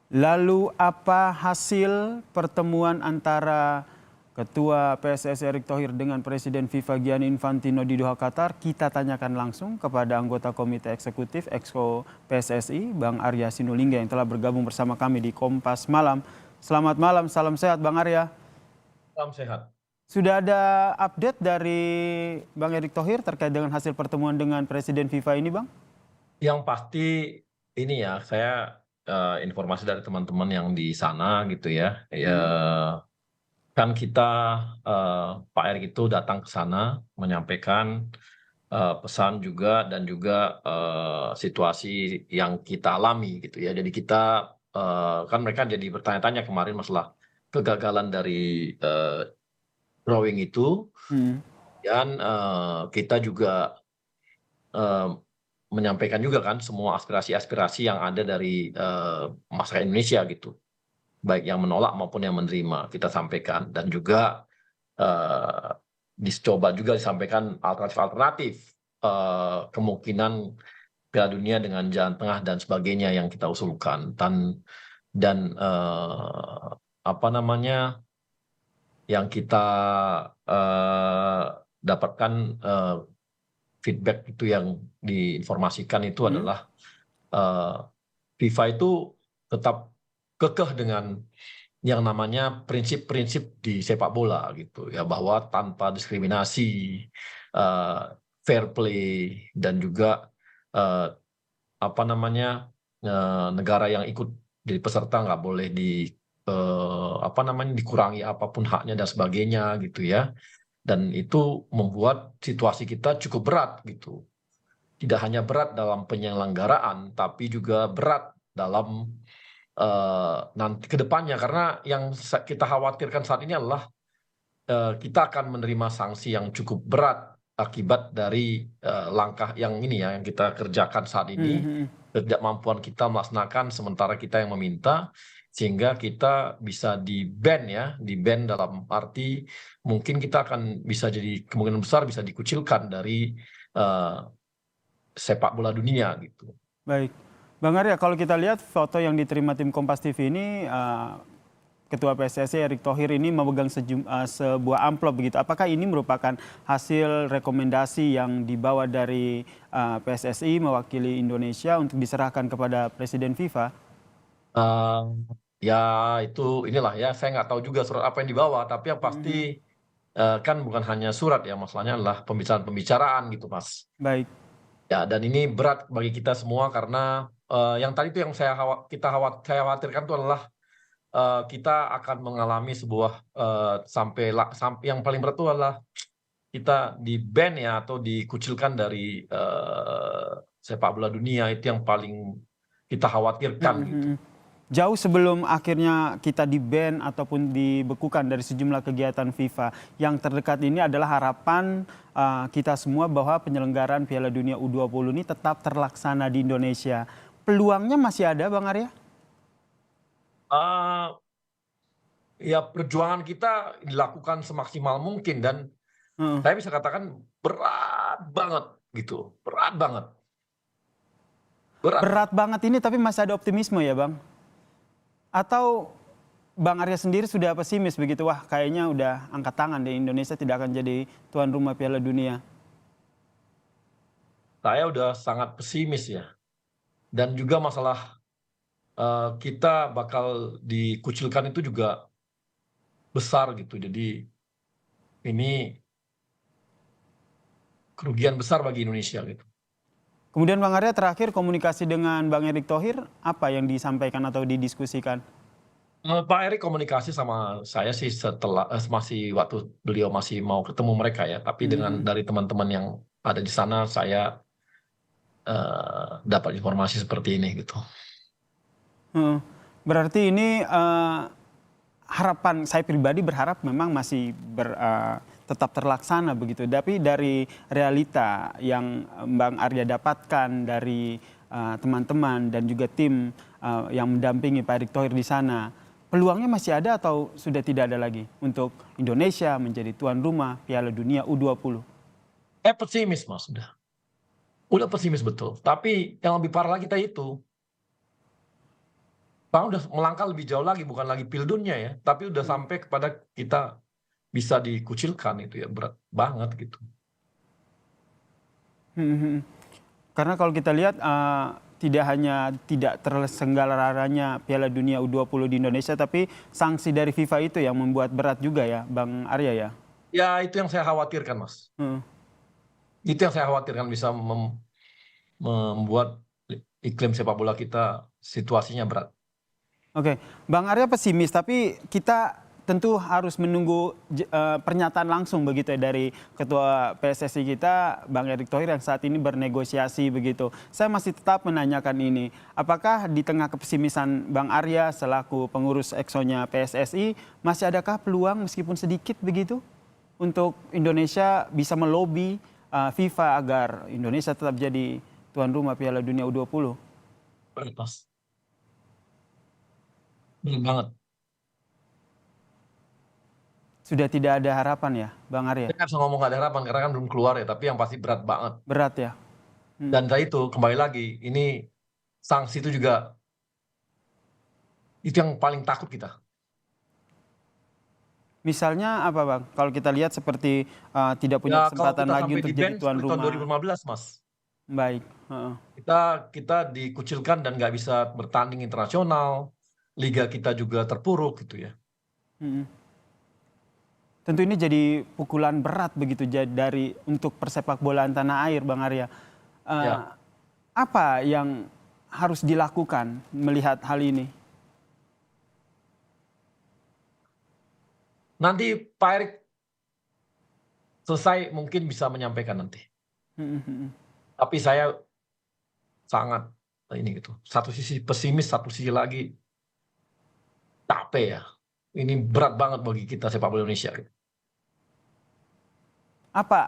Lalu apa hasil pertemuan antara Ketua PSSI Erick Thohir dengan Presiden FIFA Gianni Infantino di Doha, Qatar? Kita tanyakan langsung kepada anggota Komite Eksekutif Exco PSSI, Bang Arya Sinulinga yang telah bergabung bersama kami di Kompas Malam. Selamat malam, salam sehat Bang Arya. Salam sehat. Sudah ada update dari Bang Erick Thohir terkait dengan hasil pertemuan dengan Presiden FIFA ini, Bang? Yang pasti ini ya, saya informasi dari teman-teman yang di sana gitu ya. Kan kita Pak Erick itu datang ke sana menyampaikan pesan juga dan juga situasi yang kita alami gitu ya. Jadi kita kan mereka jadi bertanya-tanya kemarin masalah kegagalan dari drawing itu Hmm. dan kita juga eh, menyampaikan juga kan semua aspirasi-aspirasi yang ada dari masyarakat Indonesia gitu, baik yang menolak maupun yang menerima kita sampaikan dan juga eh, dicoba juga disampaikan alternatif-alternatif kemungkinan Piala Dunia dengan jalan tengah dan sebagainya yang kita usulkan dan apa namanya yang kita eh, dapatkan feedback itu yang diinformasikan itu Hmm. adalah eh, FIFA itu tetap kekeh dengan yang namanya prinsip-prinsip di sepak bola gitu ya, bahwa tanpa diskriminasi, eh, fair play dan juga eh, apa namanya negara yang ikut jadi peserta nggak boleh apa namanya dikurangi apapun haknya dan sebagainya gitu ya, dan itu membuat situasi kita cukup berat gitu, tidak hanya berat dalam penyelenggaraan, tapi juga berat dalam nanti ke depannya. Karena yang kita khawatirkan saat ini adalah kita akan menerima sanksi yang cukup berat akibat dari langkah yang ini ya, yang kita kerjakan saat Hmm. ini, Hmm. ketidakmampuan kita melaksanakan sementara kita yang meminta, sehingga kita bisa di-ban ya, di-ban dalam arti mungkin kita akan bisa jadi kemungkinan besar bisa dikucilkan dari eh, sepak bola dunia gitu. Baik. Bang Arya, kalau kita lihat foto yang diterima tim Kompas TV ini, Ketua PSSI Erick Thohir ini memegang sebuah amplop begitu. Apakah ini merupakan hasil rekomendasi yang dibawa dari PSSI mewakili Indonesia untuk diserahkan kepada Presiden FIFA? Eh, ya itu inilah ya, saya nggak tahu juga surat apa yang dibawa, tapi yang pasti Mhm. kan bukan hanya surat ya, masalahnya adalah pembicaraan-pembicaraan gitu Mas. Baik. Ya, dan ini berat bagi kita semua karena yang tadi itu yang saya khawatirkan itu adalah kita akan mengalami sebuah sampai yang paling berat itu adalah kita di-ban ya atau dikucilkan dari sepak bola dunia, itu yang paling kita khawatirkan Mhm. gitu. Mhm. Jauh sebelum akhirnya kita di-ban ataupun dibekukan dari sejumlah kegiatan FIFA, yang terdekat ini adalah harapan kita semua bahwa penyelenggaraan Piala Dunia U20 ini tetap terlaksana di Indonesia. Peluangnya masih ada, Bang Arya? Eh, ya perjuangan kita dilakukan semaksimal mungkin dan Heeh. saya bisa katakan berat banget gitu, berat banget, berat. Berat banget ini tapi masih ada optimisme ya, Bang? Atau Bang Arya sendiri sudah pesimis begitu? Wah, kayaknya udah angkat tangan deh, Indonesia tidak akan jadi tuan rumah Piala Dunia. Saya udah sangat pesimis ya, dan juga masalah kita bakal dikucilkan itu juga besar gitu. Jadi ini kerugian besar bagi Indonesia gitu. Kemudian Bang Arya terakhir komunikasi dengan Bang Erick Thohir apa yang disampaikan atau didiskusikan? Pak Erik komunikasi sama saya sih setelah masih waktu beliau masih mau ketemu mereka ya, tapi dengan Mhm. dari teman-teman yang ada di sana saya dapat informasi seperti ini gitu. Heeh. Berarti ini harapan saya pribadi berharap memang masih tetap terlaksana begitu. Tapi dari realita yang Bang Arya dapatkan dari teman-teman dan juga tim yang mendampingi Pak Erick Thohir di sana, peluangnya masih ada atau sudah tidak ada lagi untuk Indonesia menjadi tuan rumah Piala Dunia U20? Pesimis mas, udah pesimis betul. Tapi yang lebih parah lagi tadi itu Sekarang udah melangkah lebih jauh lagi, bukan lagi pildunnya ya, tapi udah Hmm. sampai kepada kita bisa dikucilkan itu ya, berat banget gitu. Hmm, hmm. Karena kalau kita lihat tidak hanya tidak terselenggaranya Piala Dunia U20 di Indonesia, tapi sanksi dari FIFA itu yang membuat berat juga ya, Bang Arya ya. Ya itu yang saya khawatirkan, Mas. Hmm. Itu yang saya khawatirkan bisa membuat iklim sepak bola kita situasinya berat. Oke, Bang Arya pesimis, tapi kita tentu harus menunggu pernyataan langsung begitu ya dari Ketua PSSI kita, Bang Erick Thohir yang saat ini bernegosiasi begitu. Saya masih tetap menanyakan ini, apakah di tengah kepesimisan Bang Arya selaku pengurus EXO-nya PSSI, masih adakah peluang meskipun sedikit begitu untuk Indonesia bisa melobi FIFA agar Indonesia tetap jadi tuan rumah Piala Dunia U20? Berat, Mas. Berat banget. Sudah tidak ada harapan ya, Bang Arya? Saya nggak bisa ngomong nggak ada harapan karena kan belum keluar ya, tapi yang pasti berat banget. Berat ya? Dan Hmm. dari itu kembali lagi, ini sanksi itu juga itu yang paling takut kita. Misalnya apa Bang? Kalau kita lihat seperti tidak punya Ya kalau kesempatan kita lagi sampai untuk di jadi ban tuan seperti tahun rumah. 2015, Mas. Baik. Heeh. Kita dikucilkan dan nggak bisa bertanding internasional, liga kita juga terpuruk gitu ya. Mm-mm. Tentu ini jadi pukulan berat begitu dari untuk persepak bolaan tanah air, Bang Arya. Eh, Ya, apa yang harus dilakukan melihat hal ini? nanti Pak Erick selesai mungkin bisa menyampaikan nanti. Mm-mm. Tapi saya sangat ini gitu. Satu sisi pesimis, satu sisi lagi capek ya. Ini berat banget bagi kita sepak bola Indonesia gitu. Apa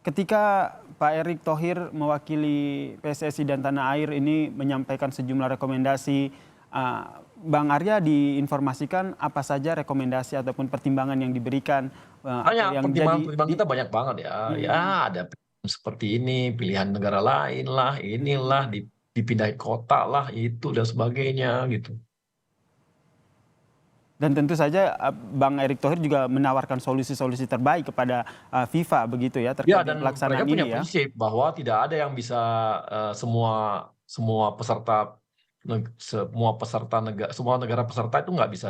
ketika Pak Erick Thohir mewakili PSSI dan tanah air ini menyampaikan sejumlah rekomendasi, eh, Bang Arya diinformasikan apa saja rekomendasi ataupun pertimbangan yang diberikan atau Banyak yang pertimbangan-pertimbangan kita banyak banget ya. Ya Mm, ada pilihan seperti ini, pilihan negara lain lah, inilah mm. dipindahin kota lah, itu dan sebagainya gitu. Dan tentu saja Bang Erick Thohir juga menawarkan solusi-solusi terbaik kepada FIFA begitu ya Ya terkait dengan dan mereka pelaksanaan punya ini ya. prinsip bahwa tidak ada yang bisa semua semua peserta semua negara peserta itu nggak bisa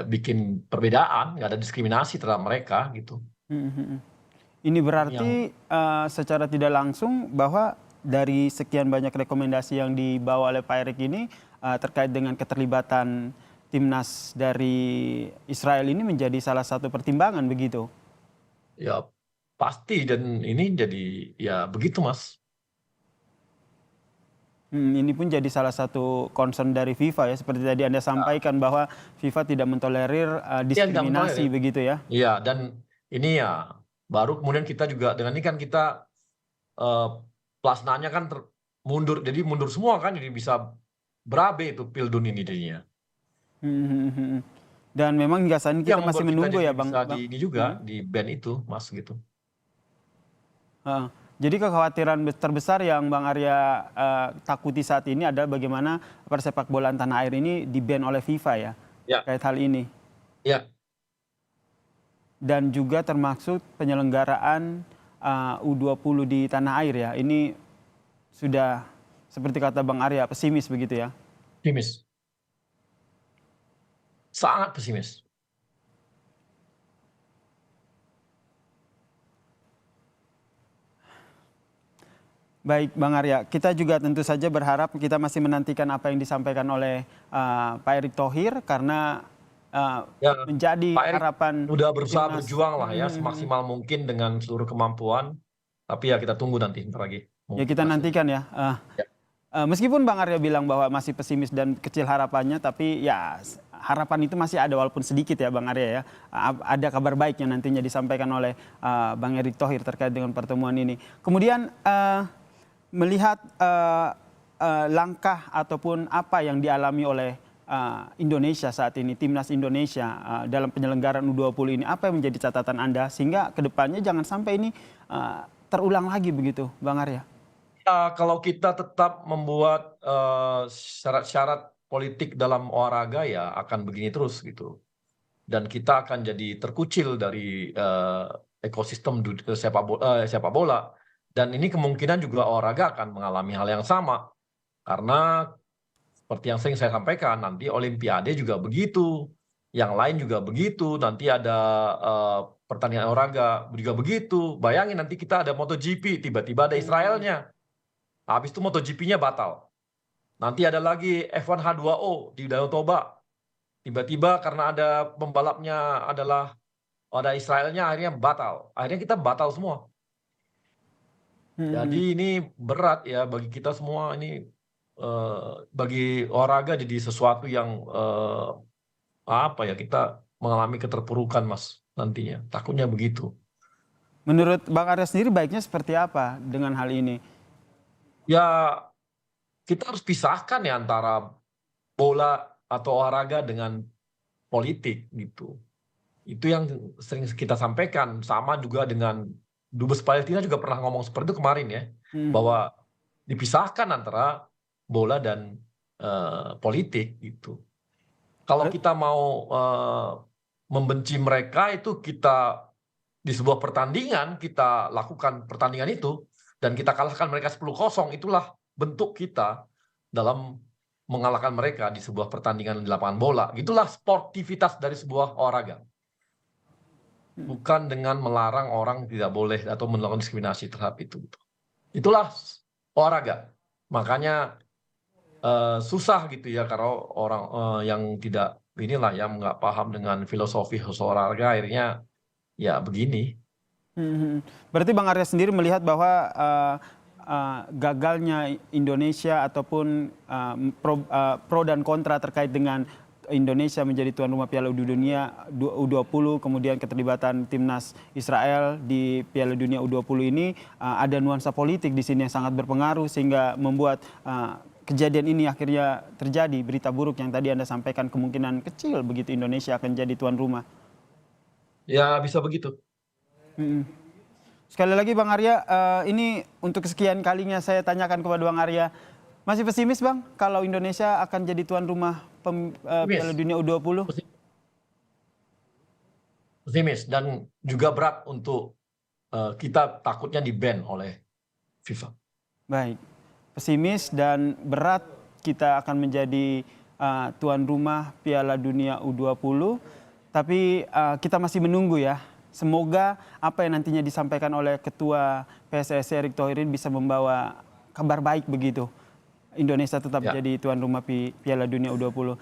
bikin perbedaan, nggak ada diskriminasi terhadap mereka gitu. Mm, mm, mm. Ini Ini yang berarti secara tidak langsung bahwa dari sekian banyak rekomendasi yang dibawa oleh Pak Erick ini terkait dengan keterlibatan timnas dari Israel ini menjadi salah satu pertimbangan begitu. ya pasti dan ini jadi ya begitu Mas. Ini pun jadi salah satu concern dari FIFA ya, seperti tadi Anda sampaikan bahwa FIFA tidak mentolerir Iya tidak diskriminasi mentolerir. begitu ya. Iya dan ini ya baru kemudian kita juga dengan ini kan kita eh, pelaksanaannya kan mundur jadi mundur semua kan jadi bisa berabe itu Pildun ini jadinya. Hmm, hmm, hmm, hmm. Dan memang hingga saat ini Itu kita yang masih membuat kita menunggu jadi ya Bang. bisa Bang. di ini juga di band itu Mas gitu. Heeh. Jadi kekhawatiran terbesar yang Bang Arya takuti saat ini adalah bagaimana persepak bolaan tanah air ini di-ban oleh FIFA ya, Ya, terkait hal ini. ya. Dan juga termasuk penyelenggaraan U20 di tanah air ya. Ini sudah seperti kata Bang Arya pesimis begitu ya. Pesimis. Sangat pesimis. Baik Bang Arya, kita juga tentu saja berharap kita masih menantikan apa yang disampaikan oleh Pak Erick Thohir karena Ya, menjadi Pak Erick harapan udah berusaha timnas. berjuang lah ya semaksimal mungkin dengan seluruh kemampuan. Tapi ya kita tunggu nanti ntar lagi Ya kita hasilnya. nantikan ya. Ya, Meskipun Bang Arya bilang bahwa masih pesimis dan kecil harapannya, tapi ya harapan itu masih ada walaupun sedikit ya Bang Arya ya. Ada kabar baik yang nantinya disampaikan oleh Bang Erick Thohir terkait dengan pertemuan ini. Kemudian melihat langkah ataupun apa yang dialami oleh Indonesia saat ini, timnas Indonesia dalam penyelenggaraan U20 ini, apa yang menjadi catatan Anda sehingga kedepannya jangan sampai ini terulang lagi begitu, Bang Arya? Ya, kalau kita tetap membuat syarat-syarat politik dalam olahraga ya akan begini terus gitu. Dan kita akan jadi terkucil dari ekosistem sepak bola. Dan ini kemungkinan juga olahraga akan mengalami hal yang sama. Karena seperti yang sering saya sampaikan, nanti Olimpiade juga begitu. Yang lain juga begitu. Nanti ada pertandingan olahraga juga begitu. Bayangin nanti kita ada MotoGP, tiba-tiba ada Israelnya. Habis itu MotoGP-nya batal. Nanti ada lagi F1 H2O di Danau Toba. Tiba-tiba karena ada pembalapnya adalah ada Israelnya, akhirnya batal. Akhirnya kita batal semua. Jadi ini berat ya bagi kita semua, ini bagi olahraga jadi sesuatu yang apa ya, kita mengalami keterpurukan Mas nantinya. Takutnya begitu. Menurut Bang Arya sendiri baiknya seperti apa dengan hal ini? Ya kita harus pisahkan ya antara bola atau olahraga dengan politik gitu. Itu yang sering kita sampaikan. Sama juga dengan Dubes Palestina juga pernah ngomong seperti itu kemarin ya, bahwa dipisahkan antara bola dan politik gitu. Kalau kita mau membenci mereka, itu kita di sebuah pertandingan kita lakukan pertandingan itu dan kita kalahkan mereka 10-0, itulah bentuk kita dalam mengalahkan mereka di sebuah pertandingan di lapangan bola. Itulah sportivitas dari sebuah olahraga. Bukan dengan melarang orang tidak boleh atau melakukan diskriminasi terhadap itu. Itulah olahraga. Makanya susah gitu ya kalau orang yang tidak inilah, yang nggak paham dengan filosofi olahraga, akhirnya ya begini. Berarti Bang Arya sendiri melihat bahwa gagalnya Indonesia ataupun pro dan kontra terkait dengan Indonesia menjadi tuan rumah Piala Dunia U20, kemudian keterlibatan timnas Israel di Piala Dunia U20 ini ada nuansa politik di sini yang sangat berpengaruh sehingga membuat kejadian ini akhirnya terjadi. Berita buruk yang tadi Anda sampaikan, kemungkinan kecil begitu Indonesia akan jadi tuan rumah. Ya bisa begitu. Sekali lagi Bang Arya, ini untuk kesekian kalinya saya tanyakan kepada Bang Arya, masih pesimis Bang kalau Indonesia akan jadi tuan rumah Piala Dunia U20? Pesimis dan juga berat untuk kita takutnya di-ban oleh FIFA. Baik, pesimis dan berat kita akan menjadi tuan rumah Piala Dunia U20, tapi kita masih menunggu ya. Semoga apa yang nantinya disampaikan oleh Ketua PSSI Erick Thohir bisa membawa kabar baik begitu. Indonesia tetap jadi tuan rumah Piala Dunia U20.